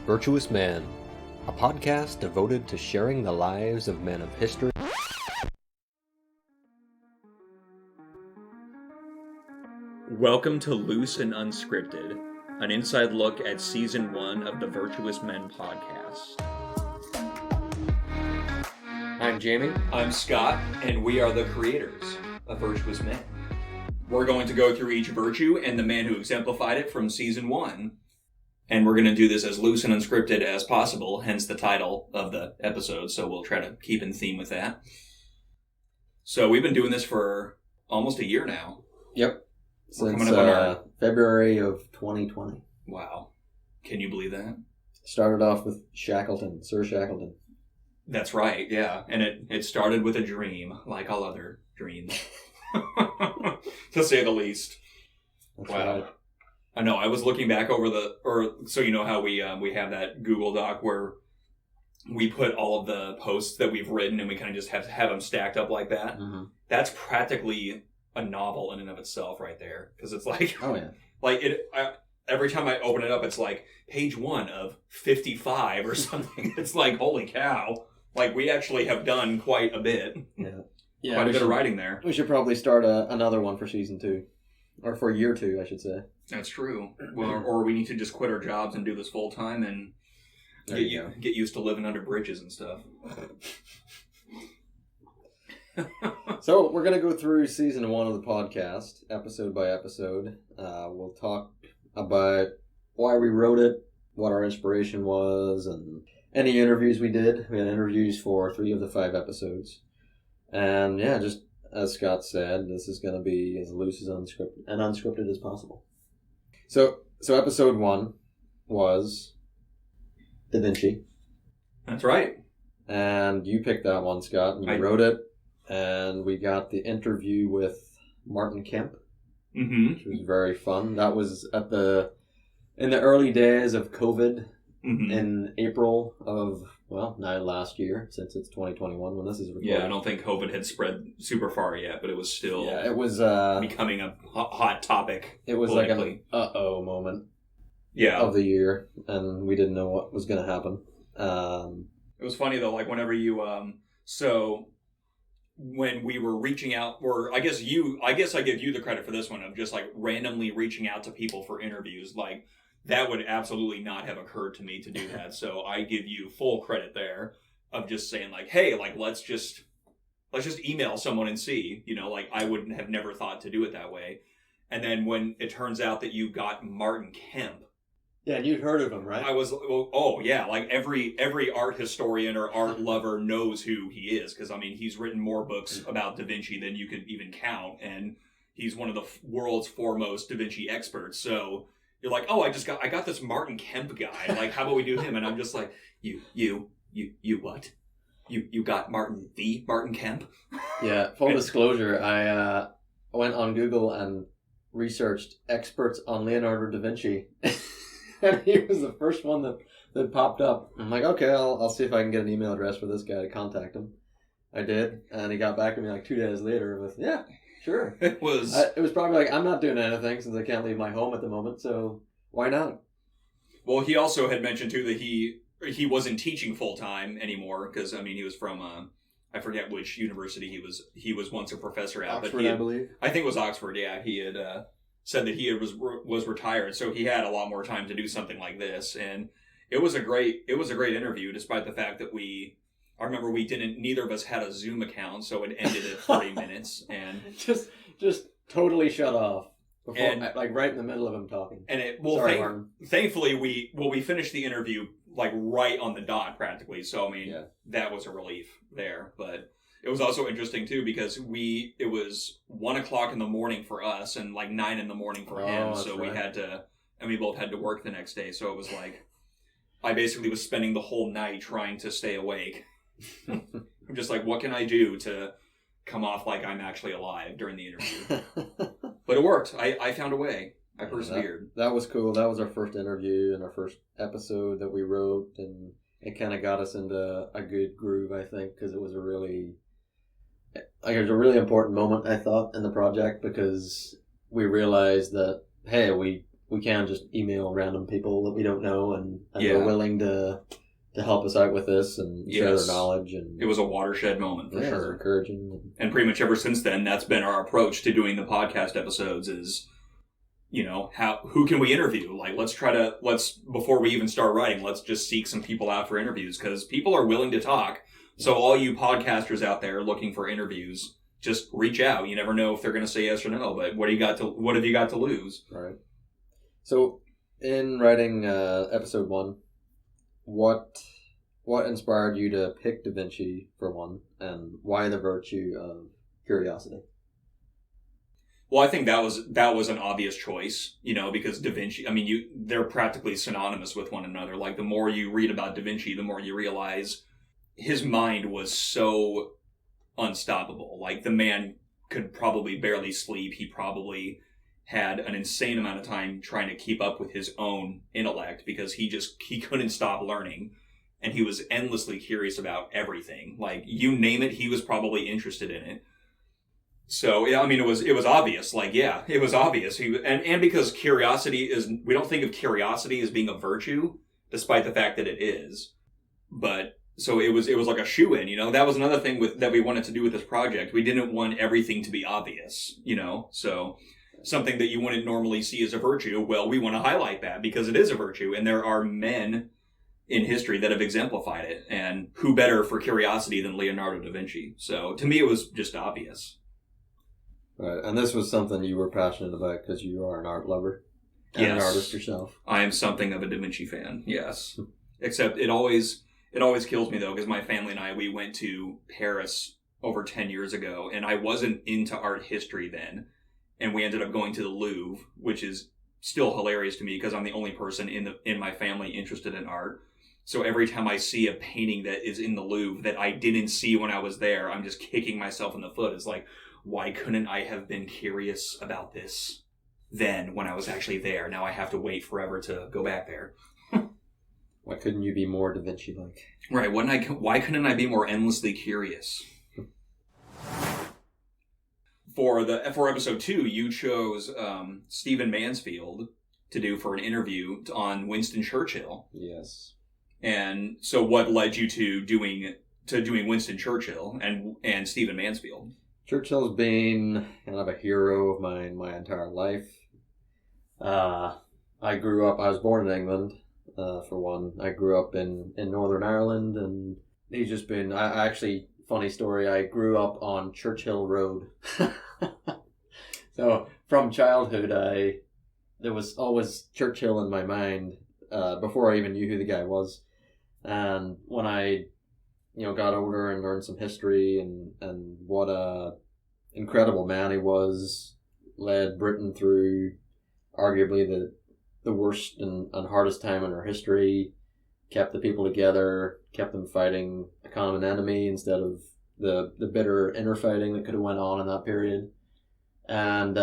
Virtuous Men, a podcast devoted to sharing the lives of men of history. Welcome to Loose and Unscripted, an inside look at Season 1 of the Virtuous Men Podcast. I'm Jamie. I'm Scott, and we are the creators of Virtuous Men. We're going to go through each virtue and the man who exemplified it from Season 1, and we're going to do this as loose and unscripted as possible, hence the title of the episode, so we'll try to keep in theme with that. So we've been doing this for almost a year now. Yep. We're Since coming up on our... February of 2020. Wow. Can you believe that? Started off with Shackleton, Sir Shackleton. That's right, yeah. And it started with a dream, like all other dreams. To say the least. That's wow. Right. I know, I was looking back over so you know how we have that Google Doc where we put all of the posts that we've written and we kind of just have them stacked up like that. Mm-hmm. That's practically a novel in and of itself right there. Because it's like... Oh, yeah. Like, every time I open it up, it's like page 1 of 55 or something. It's like, holy cow. Like, we actually have done quite a bit. Yeah. Quite a bit of writing there. We should probably start another one for season 2. Or for year 2, I should say. That's true. Well, or we need to just quit our jobs and do this full time and get used to living under bridges and stuff. So, we're going to go through season 1 of the podcast, episode by episode. We'll talk about why we wrote it, what our inspiration was, and any interviews we did. We had interviews for 3 of the 5 episodes. And yeah, just as Scott said, this is going to be as loose as unscripted as possible. So episode 1 was Da Vinci. That's right. And you picked that one, Scott, and you wrote it. And we got the interview with Martin Kemp, which was very fun. That was in the early days of COVID, in April of, now last year, since it's 2021 when this is recorded. Yeah, I don't think COVID had spread super far yet, but it was still it was becoming a hot topic. It was like an uh-oh moment of the year, and we didn't know what was going to happen. It was funny, though, like whenever you... when we were reaching out, or I guess I give you the credit for this one of just like randomly reaching out to people for interviews. Like that would absolutely not have occurred to me to do that. So I give you full credit there of just saying like, hey, like let's just email someone and see, like I wouldn't have never thought to do it that way. And then when it turns out that you got Martin Kemp. Yeah, and you'd heard of him, right? I was, like every art historian or art lover knows who he is, because, he's written more books about Da Vinci than you could even count, and he's one of the world's foremost Da Vinci experts, so you're like, oh, I got this Martin Kemp guy, like, how about we do him? And I'm just like, you what? You got Martin Kemp? Yeah, full disclosure, I went on Google and researched experts on Leonardo da Vinci. And he was the first one that popped up. I'm like, okay, I'll see if I can get an email address for this guy to contact him. I did, and he got back to me like 2 days later with, yeah, sure. It was probably like, I'm not doing anything since I can't leave my home at the moment, so why not? Well, he also had mentioned too that he wasn't teaching full time anymore because he was from I forget which university he was once a professor at, Oxford, I believe. I think it was Oxford. Yeah, he had. Said that he was retired, so he had a lot more time to do something like this, and it was a great interview, despite the fact that I remember neither of us had a Zoom account, so it ended at 30 minutes, and just totally shut off before, like right in the middle of him talking. And thankfully we finished the interview like right on the dot practically, so that was a relief there, but. It was also interesting, too, because it was 1 o'clock in the morning for us and like 9 in the morning for him. So we both had to work the next day. So it was like, I basically was spending the whole night trying to stay awake. I'm just like, what can I do to come off like I'm actually alive during the interview? But it worked. I found a way. I persevered. That was cool. That was our first interview and our first episode that we wrote. And it kind of got us into a good groove, I think, because it was a really important moment, I thought, in the project, because we realized that, hey, we we can just email random people that we don't know, and they're willing to help us out with this and share their knowledge. And it was a watershed moment for sure. It was encouraging. And pretty much ever since then, that's been our approach to doing the podcast episodes is, who can we interview? Like, before we even start writing, let's just seek some people out for interviews, because people are willing to talk. So all you podcasters out there looking for interviews, just reach out. You never know if they're going to say yes or no, but what have you got to lose? Right. So in writing episode 1, what inspired you to pick Da Vinci for one, and why the virtue of curiosity? Well, I think that was an obvious choice, because Da Vinci, they're practically synonymous with one another. Like, the more you read about Da Vinci, the more you realize his mind was so unstoppable. Like, the man could probably barely sleep. He probably had an insane amount of time trying to keep up with his own intellect, because he couldn't stop learning, and he was endlessly curious about everything. Like, you name it, he was probably interested in it. So, yeah, it was obvious. Like, yeah, it was obvious. And because curiosity we don't think of curiosity as being a virtue, despite the fact that it is. But so it was like a shoo-in, That was another thing that we wanted to do with this project. We didn't want everything to be obvious, So something that you wouldn't normally see as a virtue, well, we want to highlight that because it is a virtue, and there are men in history that have exemplified it, and who better for curiosity than Leonardo da Vinci? So to me, it was just obvious. Right, and this was something you were passionate about because you are an art lover and an artist yourself. I am something of a Da Vinci fan, yes. Except it always kills me, though, because my family and we went to Paris over 10 years ago, and I wasn't into art history then. And we ended up going to the Louvre, which is still hilarious to me because I'm the only person in my family interested in art. So every time I see a painting that is in the Louvre that I didn't see when I was there, I'm just kicking myself in the foot. It's like, why couldn't I have been curious about this then when I was actually there? Now I have to wait forever to go back there. Why couldn't you be more Da Vinci-like? Right. Why couldn't I be more endlessly curious? For episode 2, you chose Stephen Mansfield to do for an interview on Winston Churchill. Yes. And so, what led you to doing Winston Churchill and Stephen Mansfield? Churchill's been kind of a hero of mine my entire life. I was born in England, for one. I grew up in Northern Ireland, and he's just been, funny story, I grew up on Churchill Road. So from childhood, there was always Churchill in my mind before I even knew who the guy was. And when I got older and learned some history and what a incredible man he was, led Britain through arguably the worst and hardest time in our history, kept the people together, kept them fighting a common enemy instead of the bitter inner fighting that could have went on in that period. And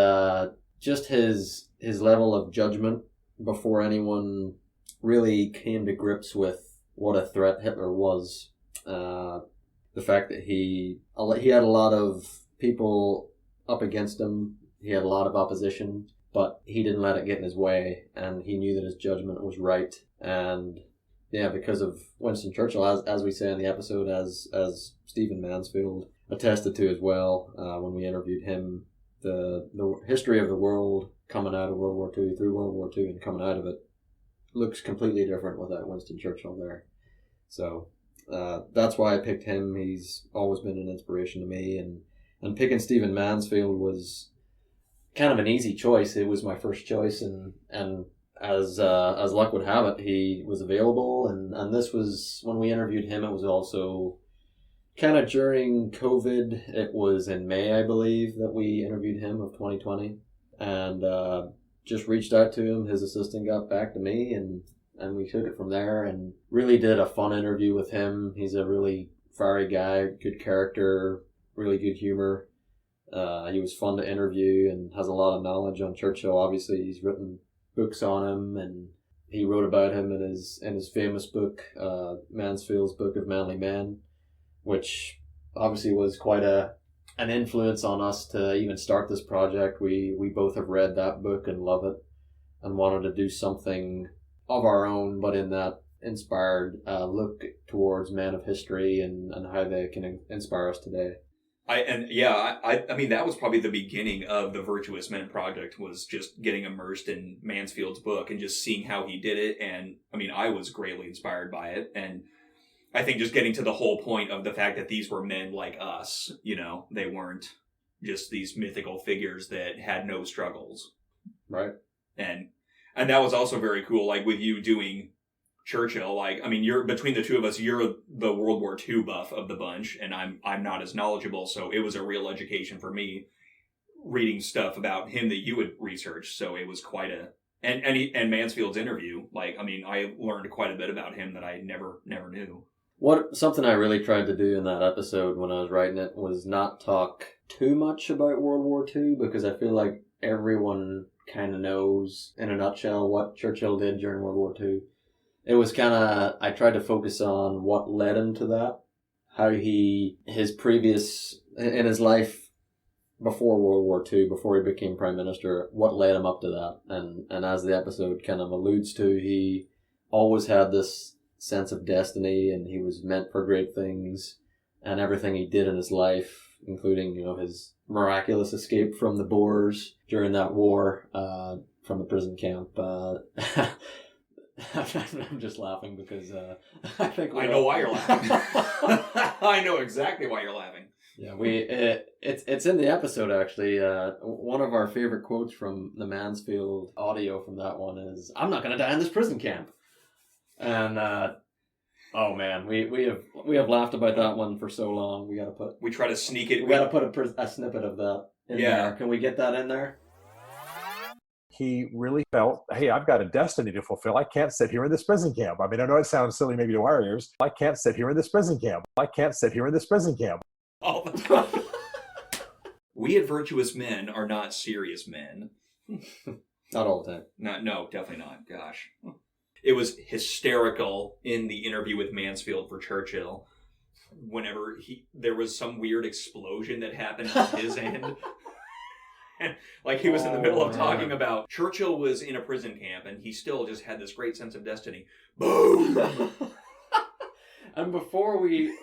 just his level of judgment before anyone really came to grips with what a threat Hitler was. The fact that he had a lot of people up against him, he had a lot of opposition, but he didn't let it get in his way, and he knew that his judgment was right. And yeah, because of Winston Churchill, as we say in the episode, as Stephen Mansfield attested to as well, when we interviewed him, the history of the world coming out of World War II, through World War II, and coming out of it looks completely different without Winston Churchill there. So that's why I picked him. He's always been an inspiration to me, and picking Stephen Mansfield was kind of an easy choice. It was my first choice, and as luck would have it, he was available, and this was, when we interviewed him, it was also kind of during COVID. It was in May, I believe, that we interviewed him of 2020, and just reached out to him. His assistant got back to me, and we took it from there, and really did a fun interview with him. He's a really fiery guy, good character, really good humor. He was fun to interview and has a lot of knowledge on Churchill. Obviously, he's written books on him, and he wrote about him in his famous book, Mansfield's Book of Manly Men, which obviously was quite an influence on us to even start this project. We both have read that book and love it. and wanted to do something of our own, but in that inspired look towards men of history and how they can inspire us today. I mean, that was probably the beginning of the Virtuous Men Project, was just getting immersed in Mansfield's book and just seeing how he did it. And I mean, I was greatly inspired by it. And I think just getting to the whole point of the fact that these were men like us, they weren't just these mythical figures that had no struggles. Right. And that was also very cool, like with you doing Churchill, like, I mean, you're between the two of us, you're the World War II buff of the bunch, and I'm not as knowledgeable, so it was a real education for me reading stuff about him that you had researched. So it was quite and Mansfield's interview, like, I mean, I learned quite a bit about him that I never knew. Something I really tried to do in that episode when I was writing it was not talk too much about World War II, because I feel like everyone kind of knows in a nutshell what Churchill did during World War II. It was I tried to focus on what led him to that, how his previous, in his life before World War II, before he became Prime Minister, what led him up to that. And as the episode kind of alludes to, he always had this sense of destiny, and he was meant for great things, and everything he did in his life, including, his miraculous escape from the Boers during that war, from the prison camp, I'm just laughing because I think I know why you're laughing. I know exactly why you're laughing. Yeah, it's in the episode actually. One of our favorite quotes from the Mansfield audio from that one is, "I'm not going to die in this prison camp," and oh man, we have laughed about that one for so long. We try to sneak it. We got to put a snippet of that in there. Can we get that in there? He really felt, hey, I've got a destiny to fulfill. I can't sit here in this prison camp. I mean, I know it sounds silly maybe to our ears. I can't sit here in this prison camp. I can't sit here in this prison camp. All the time. We at Virtuous Men are not serious men. Not all the time. No, definitely not. Gosh. It was hysterical in the interview with Mansfield for Churchill. Whenever there was some weird explosion that happened on his end. And like he was in the middle of talking about Churchill was in a prison camp and he still just had this great sense of destiny. Boom! And before we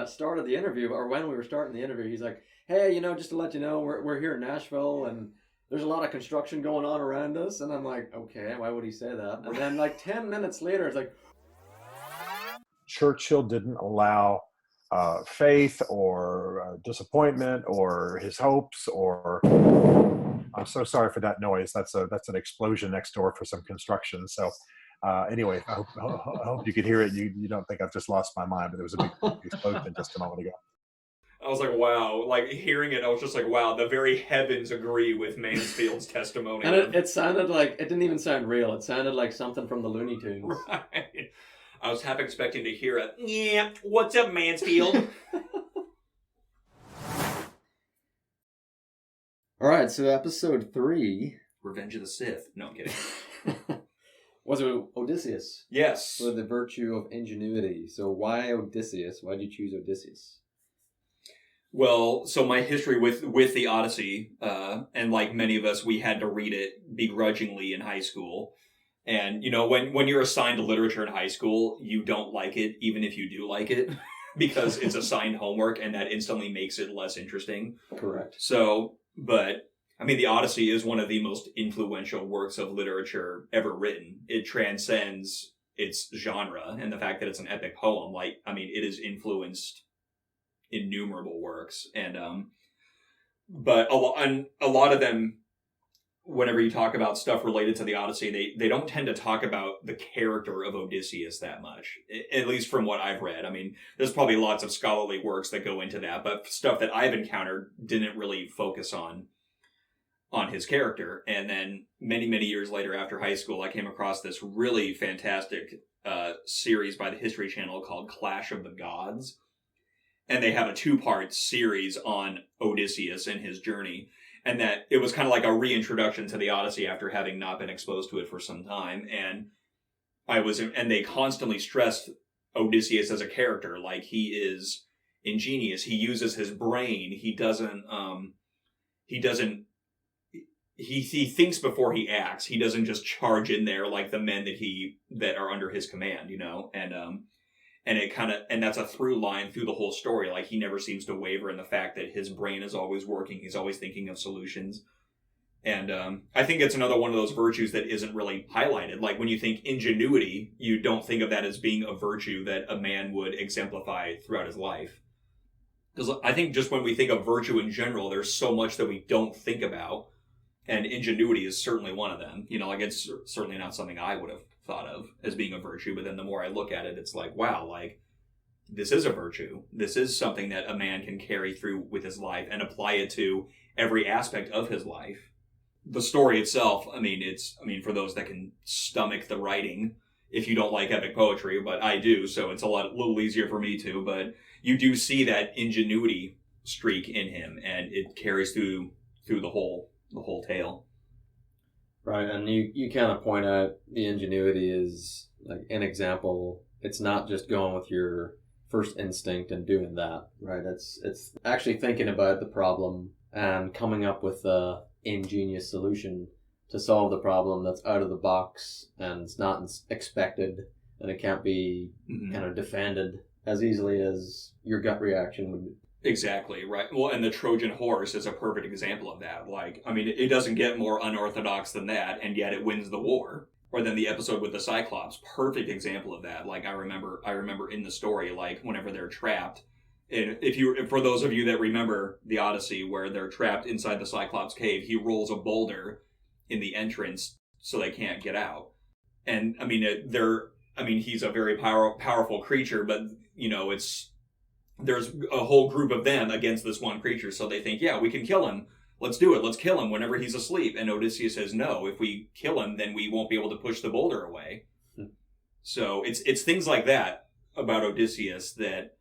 started the interview, or when we were starting the interview, he's like, "Hey, just to let you know, we're here in Nashville and there's a lot of construction going on around us." And I'm like, "Okay, why would he say that?" And then like 10 minutes later, it's like, Churchill didn't allow faith or disappointment or his hopes or... I'm so sorry for that noise. That's an explosion next door for some construction. So anyway, I hope you could hear it. You don't think I've just lost my mind, but there was a big explosion just a moment ago. I was like, wow. Like, hearing it, I was just like, wow, the very heavens agree with Mansfield's testimony. And it sounded like, it didn't even sound real. It sounded like something from the Looney Tunes. Right. I was half expecting to hear it. Yeah, what's up, Mansfield? All right, so episode 3... Revenge of the Sith. No, I'm kidding. Was it Odysseus? Yes. For the virtue of ingenuity. So why Odysseus? Why did you choose Odysseus? Well, so my history with the Odyssey, and like many of us, we had to read it begrudgingly in high school. And, when you're assigned to literature in high school, you don't like it, even if you do like it, because it's assigned homework, and that instantly makes it less interesting. Correct. So, but, I mean, the Odyssey is one of the most influential works of literature ever written. It transcends its genre, and the fact that it's an epic poem, it has influenced innumerable works. And, but a lot of them, whenever you talk about stuff related to the Odyssey, they don't tend to talk about the character of Odysseus that much, at least from what I've read. I mean, there's probably lots of scholarly works that go into that, but stuff that I've encountered didn't really focus on his character. And then many, many years later after high school, I came across this really fantastic series by the History Channel called Clash of the Gods. And they have a 2-part series on Odysseus and his journey. And that it was kind of like a reintroduction to the Odyssey after having not been exposed to it for some time. And they constantly stressed Odysseus as a character. Like, he is ingenious. He uses his brain. He he thinks before he acts. He doesn't just charge in there like the men that are under his command, and it kind of, and that's a through line through the whole story. Like, he never seems to waver in the fact that his brain is always working. He's always thinking of solutions. And I think it's another one of those virtues that isn't really highlighted. Like, when you think ingenuity, you don't think of that as being a virtue that a man would exemplify throughout his life. Because I think just when we think of virtue in general, there's so much that we don't think about. And ingenuity is certainly one of them. It's certainly not something I would have thought of as being a virtue. But then the more I look at it, it's like, wow, like, this is a virtue. This is something that a man can carry through with his life and apply it to every aspect of his life. The story itself, for those that can stomach the writing, if you don't like epic poetry, but I do, so it's a little easier for me to, but you do see that ingenuity streak in him, and it carries through the whole tale. Right, and you kind of point out the ingenuity is like an example. It's not just going with your first instinct and doing that, right? It's actually thinking about the problem and coming up with a ingenious solution to solve the problem that's out of the box and it's not expected, and it can't be kind of defended as easily as your gut reaction would. Exactly, right. Well, and the Trojan horse is a perfect example of that. Like, it doesn't get more unorthodox than that, and yet it wins the war. Or then the episode with the Cyclops, perfect example of that. Like, I remember in the story, like, whenever they're trapped, and for those of you that remember the Odyssey, where they're trapped inside the Cyclops cave, he rolls a boulder in the entrance so they can't get out. And he's a very powerful creature, but there's a whole group of them against this one creature, so they think, yeah, we can kill him. Let's do it. Let's kill him whenever he's asleep. And Odysseus says, no, if we kill him, then we won't be able to push the boulder away. So it's things like that about Odysseus that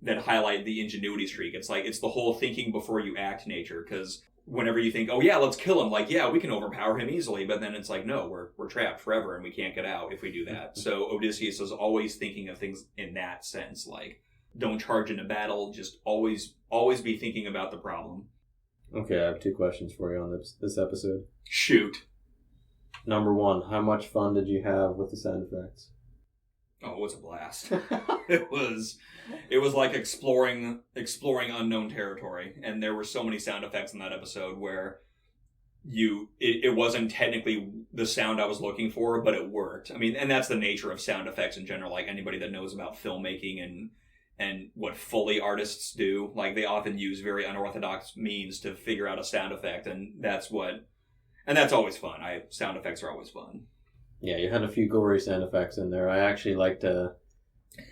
highlight the ingenuity streak. It's like, it's the whole thinking before you act nature, because whenever you think, oh yeah, let's kill him, like, yeah, we can overpower him easily, but then it's like, no, we're trapped forever and we can't get out if we do that. So Odysseus is always thinking of things in that sense, like, don't charge into battle, just always be thinking about the problem. Okay, I have 2 questions for you on this episode. Shoot. Number 1, how much fun did you have with the sound effects? Oh, it was a blast. It was like exploring unknown territory, and there were so many sound effects in that episode where it wasn't technically the sound I was looking for, but it worked. And that's the nature of sound effects in general. Like, anybody that knows about filmmaking and what Foley artists do, like, they often use very unorthodox means to figure out a sound effect, and that's always fun. Sound effects are always fun. Yeah, you had a few gory sound effects in there. I actually like to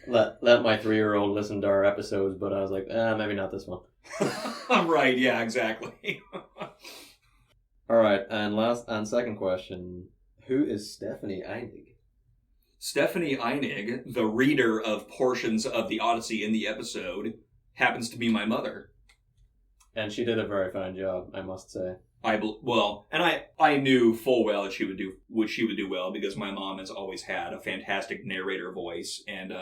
let my 3-year-old listen to our episodes, but I was like, maybe not this one. Right, yeah, exactly. All right, and second question, who is Stephanie Einig? Stephanie Einig, the reader of portions of the Odyssey in the episode, happens to be my mother. And she did a very fine job, I must say. I knew full well that she would do well, because my mom has always had a fantastic narrator voice, and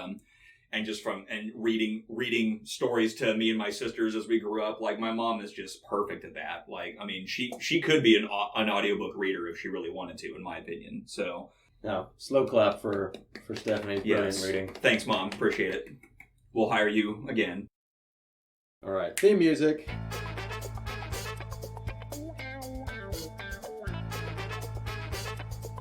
reading stories to me and my sisters as we grew up, like, my mom is just perfect at that. Like, she could be an audiobook reader if she really wanted to, in my opinion. So, no, slow clap for Stephanie's brilliant reading. Thanks, Mom. Appreciate it. We'll hire you again. All right, theme music.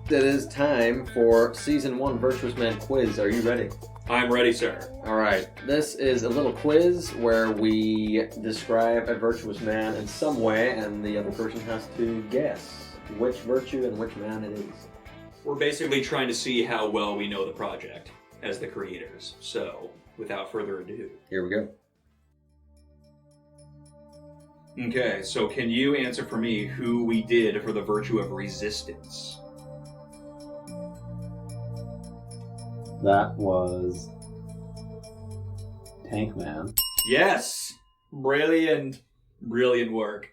It is time for Season 1 Virtuous Men quiz. Are you ready? I'm ready, sir. All right. This is a little quiz where we describe a virtuous man in some way, and the other person has to guess which virtue and which man it is. We're basically trying to see how well we know the project as the creators. So, without further ado, here we go. Okay, so can you answer for me who we did for the virtue of resistance? That was Tank Man. Yes! Brilliant work.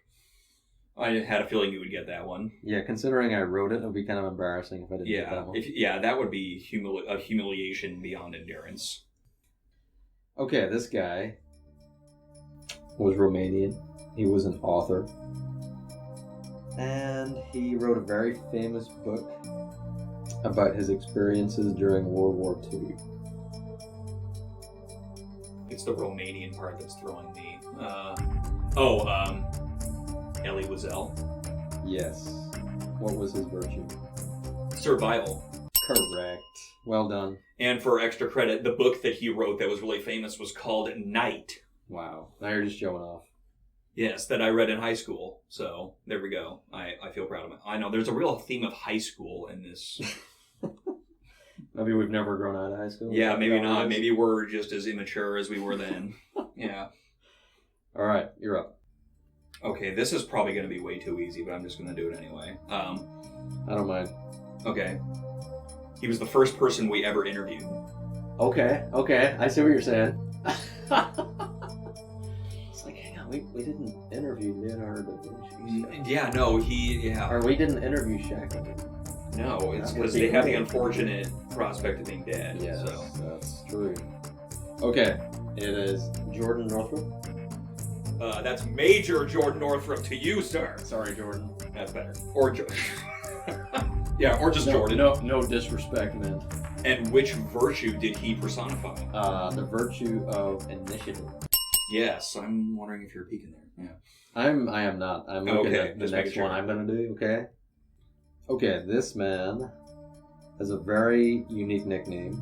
I had a feeling you would get that one. Yeah, considering I wrote it would be kind of embarrassing if I didn't get that one. That would be a humiliation beyond endurance. Okay, this guy was Romanian. He was an author. And he wrote a very famous book about his experiences during World War II. It's the Romanian part that's throwing me. Elie Wiesel. Yes. What was his virtue? Survival. Correct. Well done. And for extra credit, the book that he wrote that was really famous was called Night. Wow. Now you're just showing off. Yes, that I read in high school. So, there we go. I feel proud of it. I know, there's a real theme of high school in this. Maybe we've never grown out of high school. Yeah, maybe not. Maybe we're just as immature as we were then. Yeah. All right, you're up. Okay, this is probably going to be way too easy, but I'm just going to do it anyway. I don't mind. Okay. He was the first person we ever interviewed. Okay, I see what you're saying. It's like, hang on, we didn't interview Leonardo da Vinci. Yeah, no, Or we didn't interview Shackleton. No, it's because they have the unfortunate prospect of being dead. Yes, so. That's true. Okay, it is Jordan Northrup. That's Major Jordan Northrup to you, sir. Sorry, Jordan. That's better. Or yeah, or just Jordan. No disrespect, man. And which virtue did he personify? The virtue of initiative. Yes, I'm wondering if you're peeking there. Yeah. I am not. I'm looking at the next one I'm gonna do, okay? Okay, this man has a very unique nickname.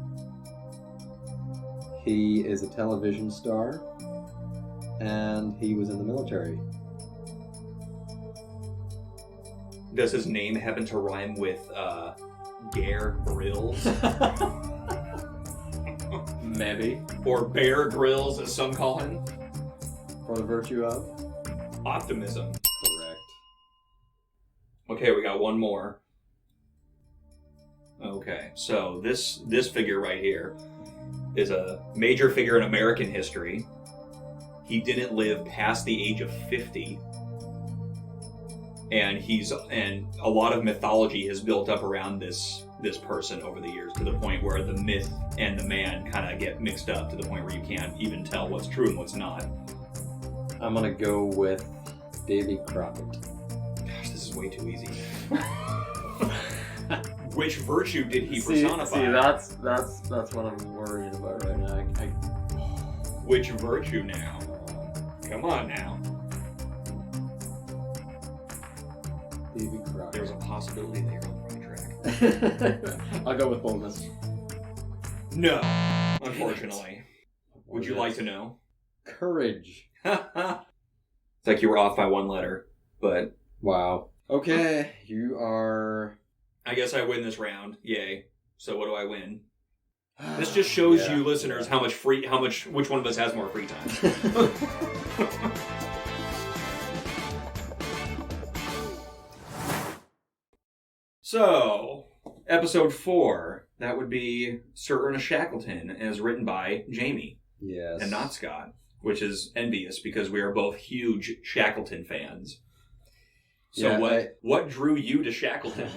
He is a television star, and he was in the military. Does his name happen to rhyme with Gare Grylls? Maybe. Or Bear Grylls, as some call him? For the virtue of? Optimism. Correct. Okay, we got one more. Okay, so this figure right here is a major figure in American history. He didn't live past the age of 50. And a lot of mythology has built up around this person over the years, to the point where the myth and the man kind of get mixed up, to the point where you can't even tell what's true and what's not. I'm gonna go with Davy Crockett. Gosh, this is way too easy. Which virtue did he personify? See, that's what I'm worried about right now. Which virtue now? Come on now. Davy Crockett. There's a possibility that you're on the right track. I'll go with boldness. No, unfortunately. Would you like to know? Courage. It's like you were off by one letter, but... Wow. Okay, you are... I guess I win this round. Yay. So what do I win? This just shows you listeners how much which one of us has more free time. So, episode 4, that would be Sir Ernest Shackleton, as written by Jamie. Yes. And not Scott, which is envious because we are both huge Shackleton fans. So what drew you to Shackleton?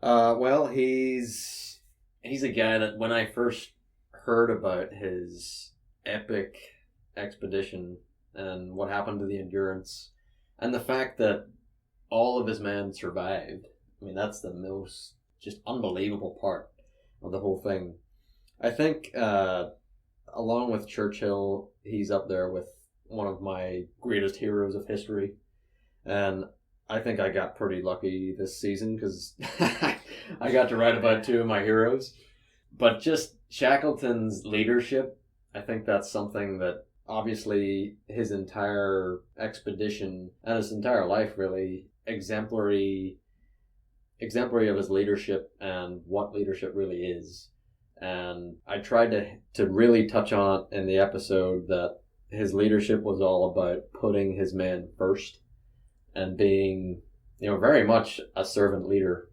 Well, he's a guy that when I first heard about his epic expedition and what happened to the Endurance, and the fact that all of his men survived, I mean, that's the most just unbelievable part of the whole thing. I think, along with Churchill, he's up there with one of my greatest heroes of history. And I think I got pretty lucky this season because I got to write about 2 of my heroes. But just Shackleton's leadership, I think that's something that obviously his entire expedition and his entire life really exemplary of his leadership and what leadership really is. And I tried to really touch on it in the episode that his leadership was all about putting his men first and being, very much a servant leader,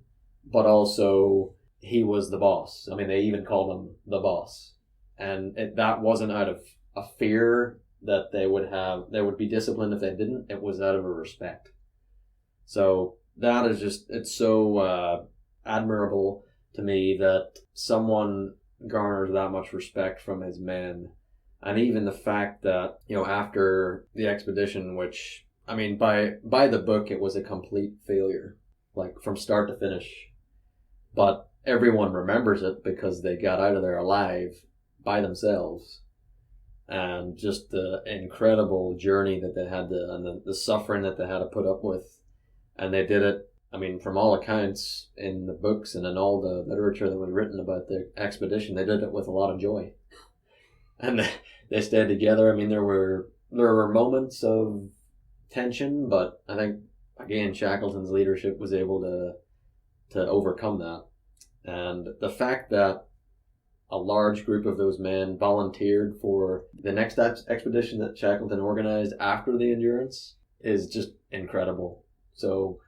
but also he was the boss. I mean, they even called him the boss. And that wasn't out of a fear that they would be disciplined if they didn't. It was out of a respect. So that is just, it's so admirable to me that someone garners that much respect from his men. And even the fact that, after the expedition, which I mean, by the book, it was a complete failure, like from start to finish. But everyone remembers it because they got out of there alive by themselves. And just the incredible journey that they had to, and the suffering that they had to put up with. And they did it, I mean, from all accounts in the books and in all the literature that was written about the expedition, they did it with a lot of joy. And they stayed together. I mean, there were moments of tension, but I think, again, Shackleton's leadership was able to overcome that. And the fact that a large group of those men volunteered for the next expedition that Shackleton organized after the Endurance is just incredible. So,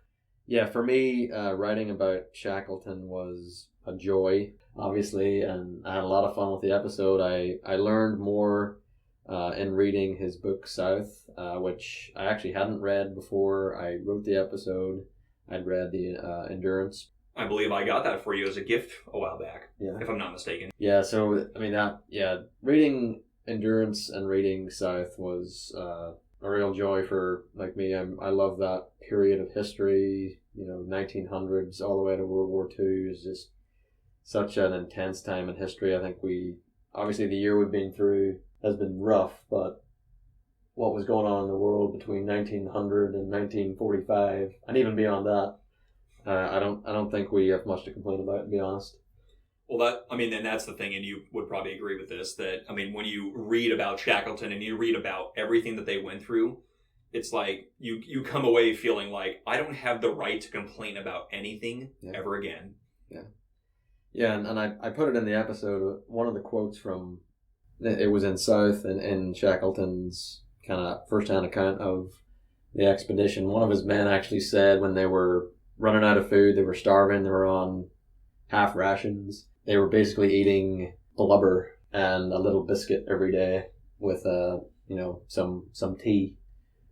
yeah, for me, writing about Shackleton was a joy, obviously, and I had a lot of fun with the episode. I learned more in reading his book, South, which I actually hadn't read before I wrote the episode. I'd read the Endurance. I believe I got that for you as a gift a while back, if I'm not mistaken. Yeah, so, I mean, reading Endurance and reading South was a real joy for, like me. I love that period of history, 1900s all the way to World War II is just such an intense time in history. I think obviously the year we've been through has been rough, but what was going on in the world between 1900 and 1945, and even beyond that, I don't think we have much to complain about, to be honest. Well, and that's the thing, and you would probably agree with this, that, when you read about Shackleton and you read about everything that they went through, it's like you come away feeling like, I don't have the right to complain about anything ever again. Yeah. Yeah, and I put it in the episode, one of the quotes from, it was in South and in Shackleton's kind of first-hand account of the expedition. One of his men actually said when they were running out of food, they were starving, they were on half rations. They were basically eating blubber and a little biscuit every day with some tea.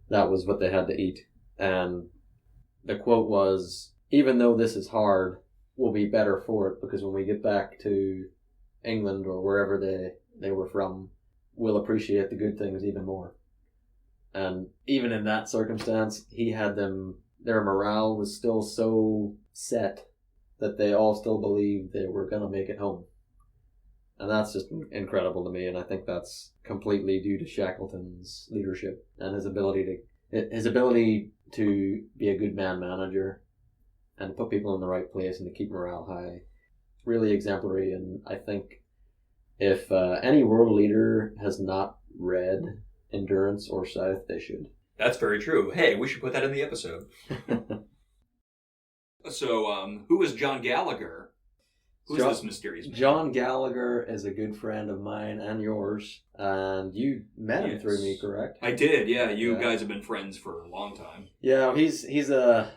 That was what they had to eat. And the quote was, even though this is hard, we'll be better for it, because when we get back to England or wherever they were from, we'll appreciate the good things even more. And even in that circumstance, he had their morale was still so set that they all still believed they were going to make it home. And that's just incredible to me, and I think that's completely due to Shackleton's leadership and his ability to be a good manager and put people in the right place and to keep morale high. Really exemplary, and I think if any world leader has not read Endurance or South, they should. That's very true. Hey, we should put that in the episode. So, who is John Gallagher? Who's this mysterious man? John Gallagher is a good friend of mine and yours, and you met him through me, correct? I did, yeah. You guys have been friends for a long time. Yeah, he's a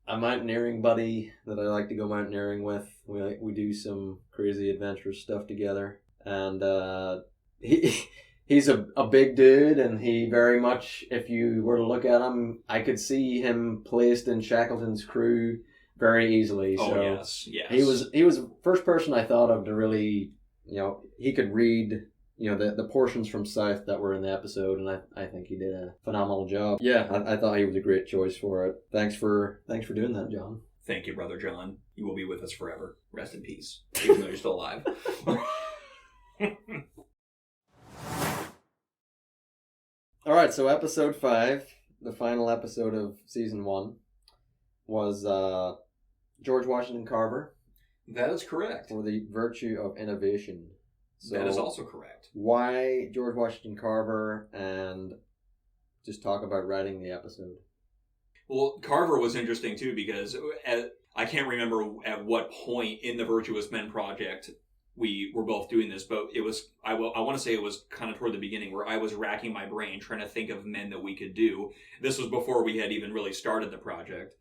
mountaineering buddy that I like to go mountaineering with. We do some crazy adventurous stuff together, and he's a big dude, and he very much, if you were to look at him, I could see him placed in Shackleton's crew very easily. Oh, so yes. He was the first person I thought of to really, he could read, the portions from South that were in the episode, and I think he did a phenomenal job. Yeah, I thought he was a great choice for it. Thanks for doing that, John. Thank you, Brother John. You will be with us forever. Rest in peace, even though you're still alive. All right, so episode 5, the final episode of season 1, was George Washington Carver. That is correct. For the virtue of innovation. So that is also correct. Why George Washington Carver, and just talk about writing the episode. Well, Carver was interesting too, because I can't remember at what point in the Virtuous Men project we were both doing this, but it was, I want to say it was kind of toward the beginning, where I was racking my brain trying to think of men that we could do. This was before we had even really started the project.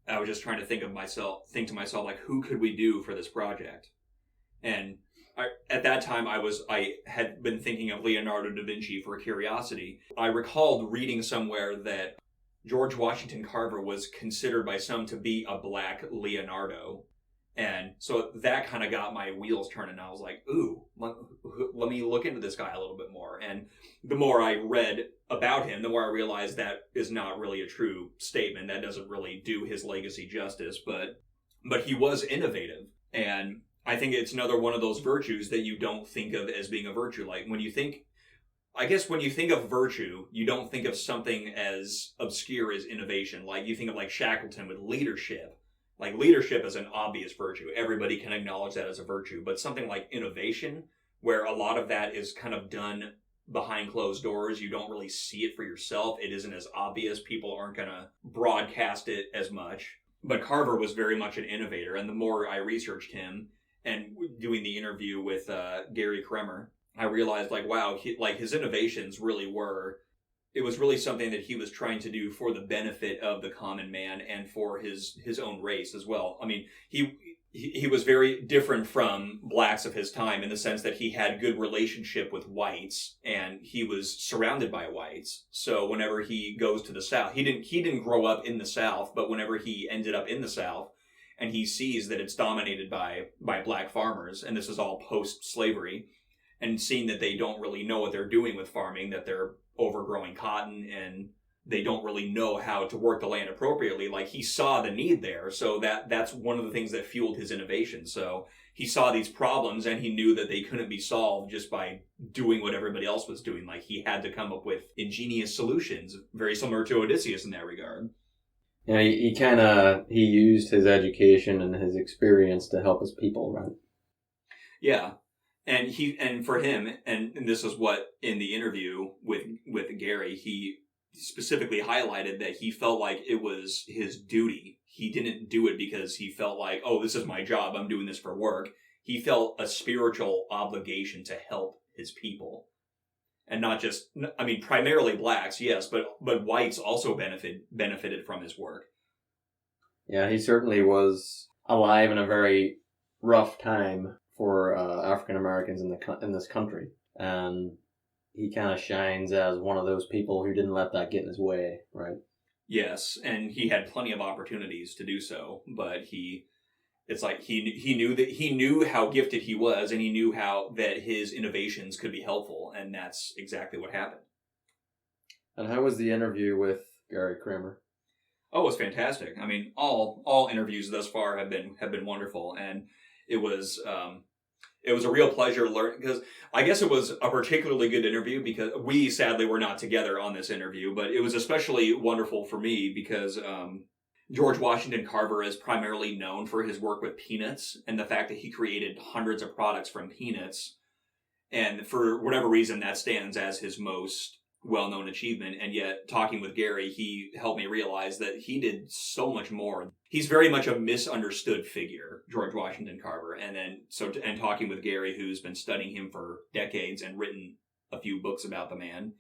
I was just trying to think to myself, like, who could we do for this project? And at that time, I had been thinking of Leonardo da Vinci for curiosity. I recalled reading somewhere that George Washington Carver was considered by some to be a black Leonardo. And so that kind of got my wheels turning. I was like, ooh, let me look into this guy a little bit more. And the more I read about him, the more I realized that is not really a true statement. That doesn't really do his legacy justice, but he was innovative. And I think it's another one of those virtues that you don't think of as being a virtue. Like when you think of virtue, you don't think of something as obscure as innovation. Like you think of like Shackleton with leadership. Like leadership is an obvious virtue. Everybody can acknowledge that as a virtue. But something like innovation, where a lot of that is kind of done behind closed doors, you don't really see it for yourself. It isn't as obvious. People aren't going to broadcast it as much. But Carver was very much an innovator. And the more I researched him and doing the interview with Gary Kremer, I realized like, wow, his innovations really were, it was really something that he was trying to do for the benefit of the common man and for his own race as well. I mean, he was very different from blacks of his time in the sense that he had good relationship with whites and he was surrounded by whites. So whenever he goes to the South, he didn't grow up in the South, but whenever he ended up in the South and he sees that it's dominated by black farmers, and this is all post-slavery, and seeing that they don't really know what they're doing with farming, that they're overgrowing cotton and they don't really know how to work the land appropriately. Like he saw the need there. So that's one of the things that fueled his innovation. So he saw these problems and he knew that they couldn't be solved just by doing what everybody else was doing. Like he had to come up with ingenious solutions, very similar to Odysseus in that regard. Yeah, he used his education and his experience to help his people, right? Yeah. And for him, and this is what in the interview with Gary, he specifically highlighted that he felt like it was his duty. He didn't do it because he felt like, oh, this is my job, I'm doing this for work. He felt a spiritual obligation to help his people. And not just, I mean, primarily blacks, yes, but whites also benefited from his work. Yeah, he certainly was alive in a very rough time for African Americans in this country, and he kind of shines as one of those people who didn't let that get in his way, right? Yes, and he had plenty of opportunities to do so, but he knew how gifted he was, and he knew how that his innovations could be helpful, and that's exactly what happened. And how was the interview with Gary Kremer? Oh, it was fantastic. I mean, all interviews thus far have been wonderful, and it was a real pleasure learning, because I guess it was a particularly good interview because we sadly were not together on this interview, but it was especially wonderful for me because George Washington Carver is primarily known for his work with peanuts and the fact that he created hundreds of products from peanuts. And for whatever reason, that stands as his most well-known achievement. And yet, talking with Gary, he helped me realize that he did so much more. He's very much a misunderstood figure, George Washington Carver. And talking with Gary, who's been studying him for decades and written a few books about the man,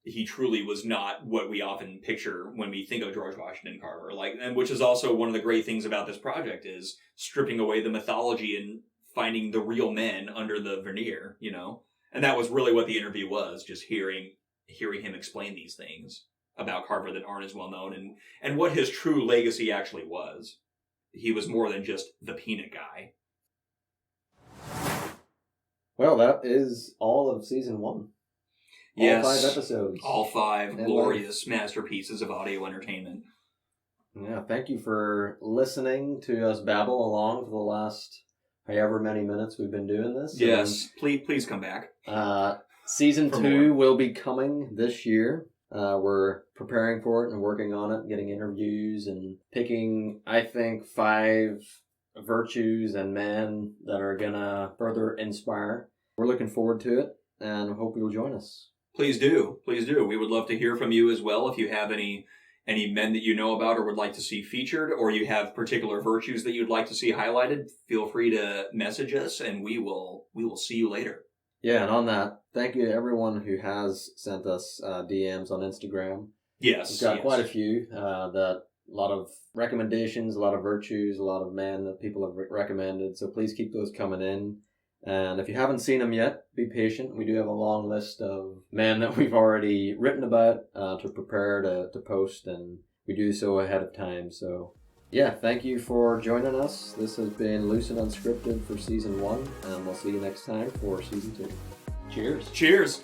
he truly was not what we often picture when we think of George Washington Carver. And which is also one of the great things about this project is stripping away the mythology and finding the real men under the veneer, you know? And that was really what the interview was, just hearing him explain these things about Carver that aren't as well known and what his true legacy actually was. He was more than just the peanut guy. Well, that is all of season 1. Yes. All 5 episodes. All 5 glorious masterpieces of audio entertainment. Yeah, thank you for listening to us babble along for the last however many minutes we've been doing this. Yes, please come back. Season 2 will be coming this year. We're preparing for it and working on it, getting interviews and picking, I think, 5 virtues and men that are going to further inspire. We're looking forward to it and hope you'll join us. Please do. Please do. We would love to hear from you as well. If you have any men that you know about or would like to see featured, or you have particular virtues that you'd like to see highlighted, feel free to message us and we will see you later. Yeah, and on that, thank you to everyone who has sent us DMs on Instagram. Yes. We've got quite a few, a lot of recommendations, a lot of virtues, a lot of men that people have recommended, so please keep those coming in. And if you haven't seen them yet, be patient. We do have a long list of men that we've already written about to prepare to post, and we do so ahead of time, so Yeah, thank you for joining us. This has been Loose and Unscripted for Season 1, and we'll see you next time for Season 2. Cheers. Cheers.